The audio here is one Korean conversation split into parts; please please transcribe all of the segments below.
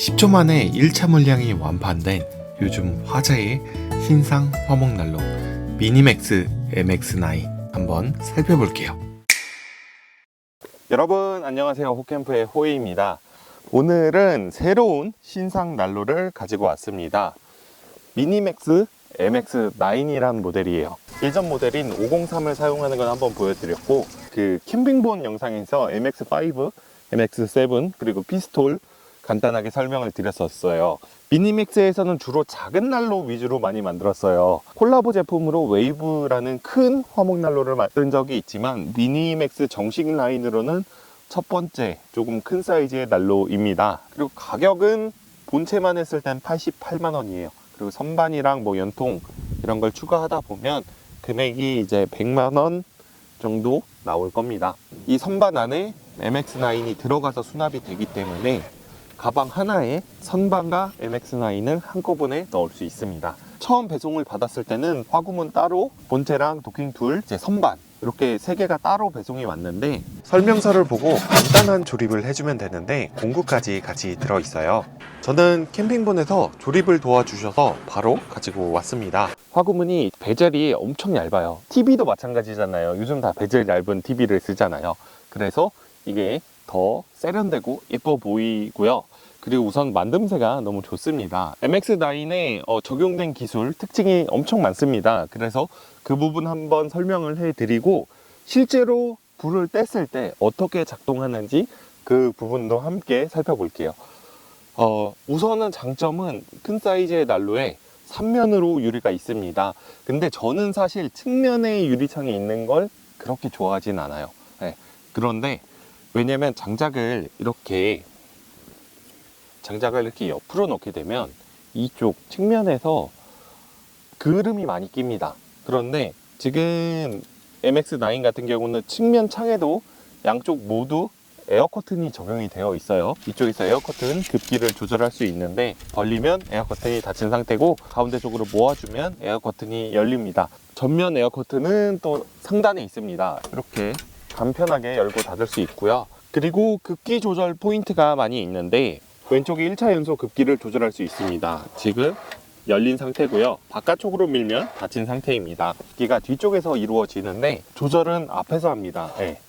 10초 만에 1차 물량이 완판된 요즘 화제의 신상 화목난로 미니맥스 MX9 한번 살펴볼게요. 여러분 안녕하세요. 호캠프의 호이입니다. 오늘은 새로운 신상 난로를 가지고 왔습니다. 미니맥스 MX9이란 모델이에요. 예전 모델인 503을 사용하는 건 한번 보여드렸고, 그 캠핑본 영상에서 MX5, MX7 그리고 피스톨 간단하게 설명을 드렸었어요. 미니맥스에서는 주로 작은 난로 위주로 많이 만들었어요. 콜라보 제품으로 웨이브라는 큰 화목난로를 만든 적이 있지만, 미니맥스 정식 라인으로는 첫 번째 조금 큰 사이즈의 난로입니다. 그리고 가격은 본체만 했을 땐 88만 원이에요. 그리고 선반이랑 뭐 연통 이런 걸 추가하다 보면 금액이 이제 100만 원 정도 나올 겁니다. 이 선반 안에 MX9이 들어가서 수납이 되기 때문에 가방 하나에 선반과 MX9을 한꺼번에 넣을 수 있습니다. 처음 배송을 받았을 때는 화구문 따로, 본체랑 도킹 툴, 이제 선반 이렇게 3개가 따로 배송이 왔는데, 설명서를 보고 간단한 조립을 해주면 되는데 공구까지 같이 들어있어요. 저는 캠핑본에서 조립을 도와주셔서 바로 가지고 왔습니다. 화구문이 베젤이 엄청 얇아요. TV도 마찬가지잖아요. 요즘 다 베젤 얇은 TV를 쓰잖아요. 그래서 이게 더 세련되고 예뻐 보이고요. 그리고 우선 만듦새가 너무 좋습니다. MX9에 적용된 기술 특징이 엄청 많습니다. 그래서 그 부분 한번 설명을 해드리고, 실제로 불을 뗐을 때 어떻게 작동하는지 그 부분도 함께 살펴볼게요. 우선은 장점은 큰 사이즈의 난로에 3면으로 유리가 있습니다. 근데 저는 사실 측면에 유리창이 있는 걸 그렇게 좋아하진 않아요. 네. 그런데 왜냐면 장작을 이렇게 옆으로 놓게 되면 이쪽 측면에서 그을음이 많이 낍니다. 그런데 지금 MX9 같은 경우는 측면 창에도 양쪽 모두 에어 커튼이 적용이 되어 있어요. 이쪽에서 에어 커튼 급기를 조절할 수 있는데, 벌리면 에어 커튼이 닫힌 상태고 가운데 쪽으로 모아주면 에어 커튼이 열립니다. 전면 에어 커튼은 또 상단에 있습니다. 이렇게 간편하게 열고 닫을 수 있고요. 그리고 급기 조절 포인트가 많이 있는데, 왼쪽에 1차 연소 급기를 조절할 수 있습니다. 지금 열린 상태고요. 바깥쪽으로 밀면 닫힌 상태입니다. 급기가 뒤쪽에서 이루어지는데 조절은 앞에서 합니다. 네.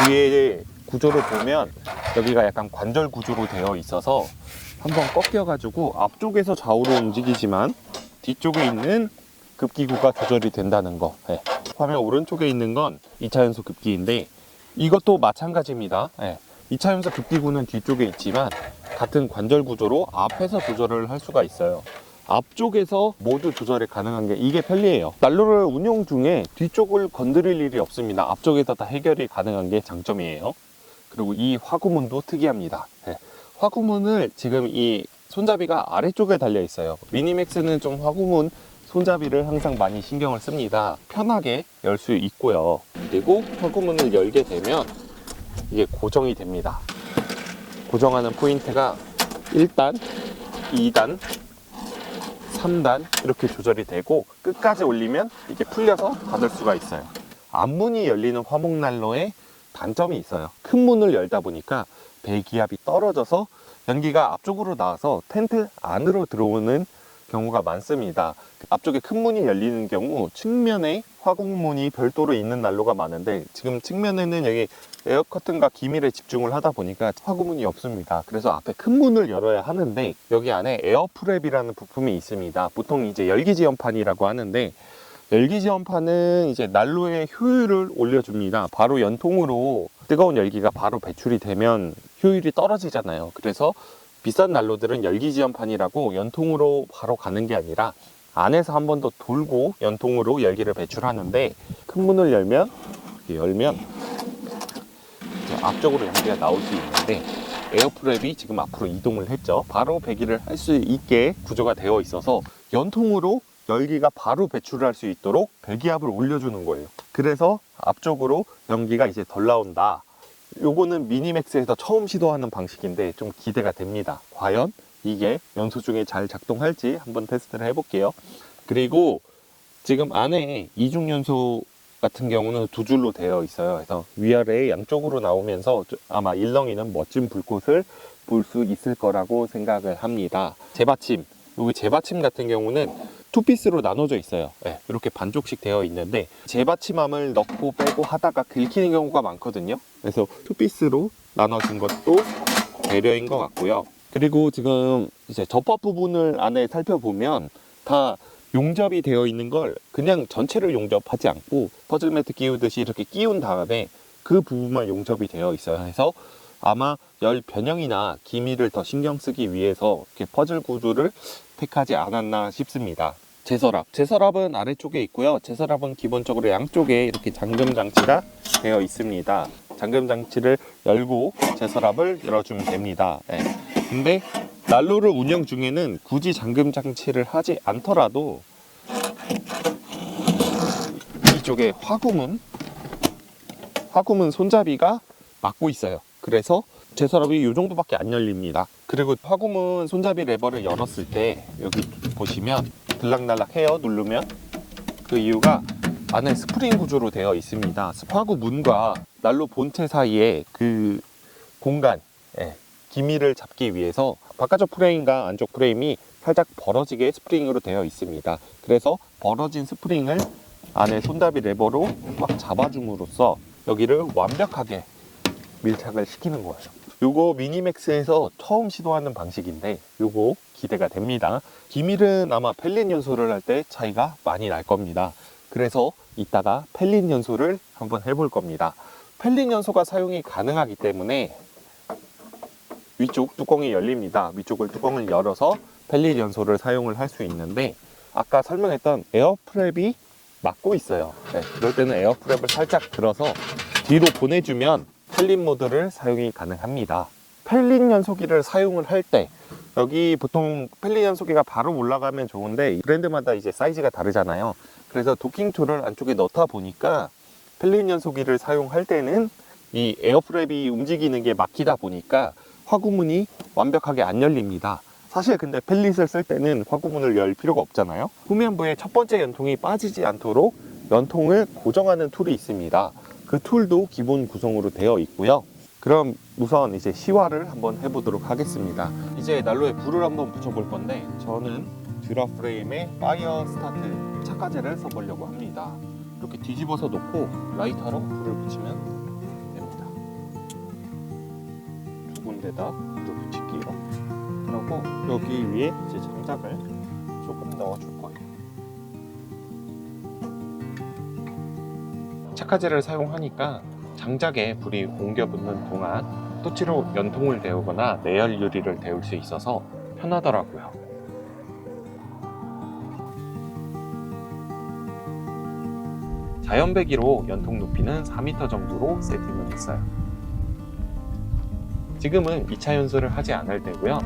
뒤에 구조를 보면 여기가 약간 관절 구조로 되어 있어서 한번 꺾여가지고 앞쪽에서 좌우로 움직이지만 뒤쪽에 있는 급기구가 조절이 된다는 거. 네. 화면 오른쪽에 있는 건 2차 연소 급기인데 이것도 마찬가지입니다. 네. 2차 연소 급기구는 뒤쪽에 있지만 같은 관절 구조로 앞에서 조절을 할 수가 있어요. 앞쪽에서 모두 조절이 가능한 게 이게 편리해요. 난로를 운용 중에 뒤쪽을 건드릴 일이 없습니다. 앞쪽에서 다 해결이 가능한 게 장점이에요. 그리고 이 화구문도 특이합니다. 네. 화구문을 지금 이 손잡이가 아래쪽에 달려 있어요. 미니맥스는 좀 화구문 손잡이를 항상 많이 신경을 씁니다. 편하게 열 수 있고요. 그리고 화구문을 열게 되면 이게 고정이 됩니다. 고정하는 포인트가 1단, 2단, 3단 이렇게 조절이 되고, 끝까지 올리면 이게 풀려서 닫을 수가 있어요. 앞문이 열리는 화목난로에 단점이 있어요. 큰 문을 열다 보니까 배기압이 떨어져서 연기가 앞쪽으로 나와서 텐트 안으로 들어오는 경우가 많습니다. 앞쪽에 큰 문이 열리는 경우 측면에 화공문이 별도로 있는 난로가 많은데, 지금 측면에는 여기 에어 커튼과 기밀에 집중을 하다 보니까 화구문이 없습니다. 그래서 앞에 큰 문을 열어야 하는데, 여기 안에 에어 프랩이라는 부품이 있습니다. 보통 이제 열기 지연판이라고 하는데, 열기 지연판은 이제 난로의 효율을 올려줍니다. 바로 연통으로 뜨거운 열기가 바로 배출이 되면 효율이 떨어지잖아요. 그래서 비싼 난로들은 열기 지연판이라고 연통으로 바로 가는 게 아니라 안에서 한 번 더 돌고 연통으로 열기를 배출하는데, 큰 문을 열면 앞쪽으로 연기가 나올 수 있는데, 에어프랩이 지금 앞으로 이동을 했죠. 바로 배기를 할 수 있게 구조가 되어 있어서 연통으로 열기가 바로 배출을 할 수 있도록 배기압을 올려주는 거예요. 그래서 앞쪽으로 연기가 이제 덜 나온다. 요거는 미니맥스에서 처음 시도하는 방식인데 좀 기대가 됩니다. 과연 이게 연소 중에 잘 작동할지 한번 테스트를 해볼게요. 그리고 지금 안에 이중 연소 같은 경우는 두 줄로 되어 있어요. 그래서 위아래 양쪽으로 나오면서 아마 일렁이는 멋진 불꽃을 볼 수 있을 거라고 생각을 합니다. 재받침, 여기 재받침 같은 경우는 투피스로 나눠져 있어요. 네, 이렇게 반쪽씩 되어 있는데 재받침함을 넣고 빼고 하다가 긁히는 경우가 많거든요. 그래서 투피스로 나눠진 것도 배려인 것 같고요. 그리고 지금 이제 접합 부분을 안에 살펴보면 다 용접이 되어 있는 걸 그냥 전체를 용접하지 않고 퍼즐 매트 끼우듯이 이렇게 끼운 다음에 그 부분만 용접이 되어 있어요. 그래서 아마 열 변형이나 기미를 더 신경 쓰기 위해서 이렇게 퍼즐 구조를 택하지 않았나 싶습니다. 제서랍은 아래쪽에 있고요. 제서랍은 기본적으로 양쪽에 이렇게 잠금 장치가 되어 있습니다. 잠금 장치를 열고 제서랍을 열어주면 됩니다. 네. 근데 난로를 운영 중에는 굳이 잠금 장치를 하지 않더라도 이쪽에 화구문 손잡이가 막고 있어요. 그래서 제서랍이 이 정도밖에 안 열립니다. 그리고 화구문 손잡이 레버를 열었을 때 여기 보시면 들락날락 해요. 누르면 그 이유가 안에 스프링 구조로 되어 있습니다. 화구문과 난로 본체 사이에 그 공간, 기미를 잡기 위해서 바깥쪽 프레임과 안쪽 프레임이 살짝 벌어지게 스프링으로 되어 있습니다. 그래서 벌어진 스프링을 안에 손잡이 레버로 꽉 잡아줌으로써 여기를 완벽하게 밀착을 시키는 거예요. 요거 미니맥스에서 처음 시도하는 방식인데 요거 기대가 됩니다. 기밀은 아마 펠린 연소를 할 때 차이가 많이 날 겁니다. 그래서 이따가 펠린 연소를 한번 해볼 겁니다. 펠린 연소가 사용이 가능하기 때문에 위쪽 뚜껑이 열립니다. 위쪽을 뚜껑을 열어서 펠린 연소를 사용을 할 수 있는데 아까 설명했던 에어프랩이 막고 있어요. 네, 그럴 때는 에어프랩을 살짝 들어서 뒤로 보내주면 펠린 모드를 사용이 가능합니다. 펠린 연소기를 사용을 할 때 여기 보통 펠린 연소기가 바로 올라가면 좋은데 브랜드마다 이제 사이즈가 다르잖아요. 그래서 도킹 툴을 안쪽에 넣다 보니까 펠린 연소기를 사용할 때는 이 에어프랩이 움직이는 게 막히다 보니까 화구문이 완벽하게 안 열립니다. 사실 근데 펠릿을 쓸 때는 화구문을 열 필요가 없잖아요. 후면부에 첫 번째 연통이 빠지지 않도록 연통을 고정하는 툴이 있습니다. 그 툴도 기본 구성으로 되어 있고요. 그럼 우선 이제 시화를 한번 해보도록 하겠습니다. 이제 난로에 불을 한번 붙여볼 건데 저는 듀라 프레임에 파이어 스타트 착화제를 써보려고 합니다. 이렇게 뒤집어서 놓고 라이터로 불을 붙이면 됩니다. 두 군데다 불을 붙일게요. 그리고 여기 위에 이제 장작을 조금 넣어줄 거예요. 착화제를 사용하니까 장작에 불이 옮겨 붙는 동안 토치로 연통을 데우거나 내열 유리를 데울 수 있어서 편하더라고요. 자연 배기로 연통 높이는 4m 정도로 세팅을 했어요. 지금은 2차 연소를 하지 않을 때고요.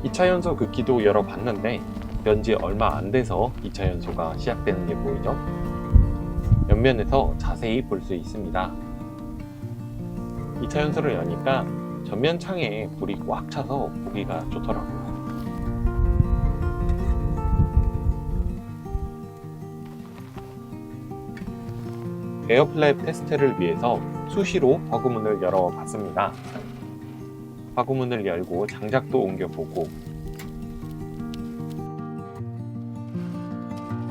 2차 연소 긋기도 열어봤는데 연지 얼마 안 돼서 2차 연소가 시작되는 게 보이죠? 옆면에서 자세히 볼 수 있습니다. 2차 연소를 여니까 전면 창에 불이 꽉 차서 보기가 좋더라고요. 에어플랩 테스트를 위해서 수시로 화구문을 열어봤습니다. 화구문을 열고 장작도 옮겨보고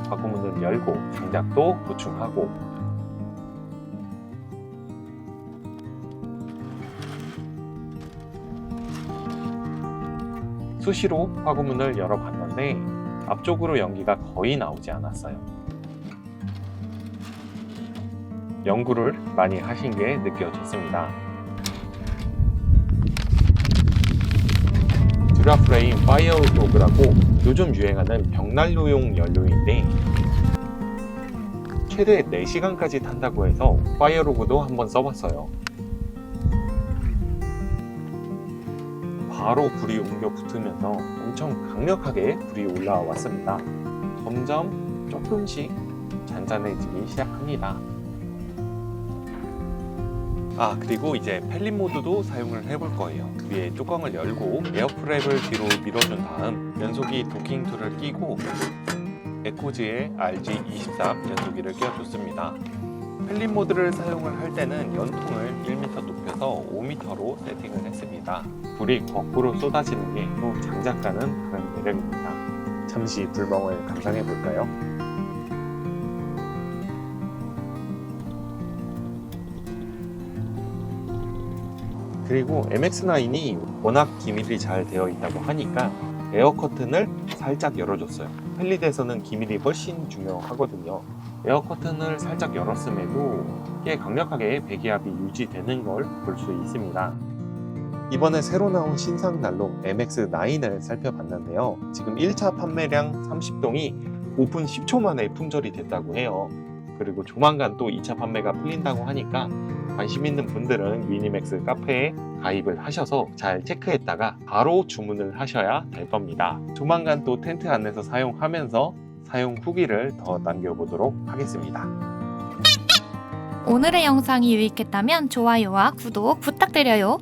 화구문을 열고 장작도 보충하고 수시로 화구문을 열어봤는데 앞쪽으로 연기가 거의 나오지 않았어요. 연구를 많이 하신 게 느껴졌습니다. 듀라 프레임 파이어 로그라고 요즘 유행하는 벽난로용 연료인데 최대 4시간까지 탄다고 해서 파이어 로그도 한번 써봤어요. 바로 불이 옮겨 붙으면서 엄청 강력하게 불이 올라왔습니다. 점점 조금씩 잔잔해지기 시작합니다. 그리고 이제 펠린 모드도 사용을 해볼 거예요. 위에 뚜껑을 열고 에어프랩을 뒤로 밀어준 다음 연소기 도킹 툴을 끼고 에코즈의 RG23 연소기를 끼워줬습니다. 펠린 모드를 사용을 할 때는 연통을 1m 높여서 5m에서 5m로 세팅을 했습니다. 불이 거꾸로 쏟아지는 게 또 장작과는 다른 매력입니다. 잠시 불멍을 감상해 볼까요? 그리고 MX9이 워낙 기밀이 잘 되어 있다고 하니까 에어 커튼을 살짝 열어줬어요. 펠리드에서는 기밀이 훨씬 중요하거든요. 에어 커튼을 살짝 열었음에도 꽤 강력하게 배기압이 유지되는 걸 볼 수 있습니다. 이번에 새로 나온 신상 난로 MX9을 살펴봤는데요. 지금 1차 판매량 30동이 오픈 10초 만에 품절이 됐다고 해요. 그리고 조만간 또 2차 판매가 풀린다고 하니까 관심 있는 분들은 유니맥스 카페에 가입을 하셔서 잘 체크했다가 바로 주문을 하셔야 될 겁니다. 조만간 또 텐트 안에서 사용하면서 사용 후기를 더 남겨보도록 하겠습니다. 오늘의 영상이 유익했다면 좋아요와 구독 부탁드려요.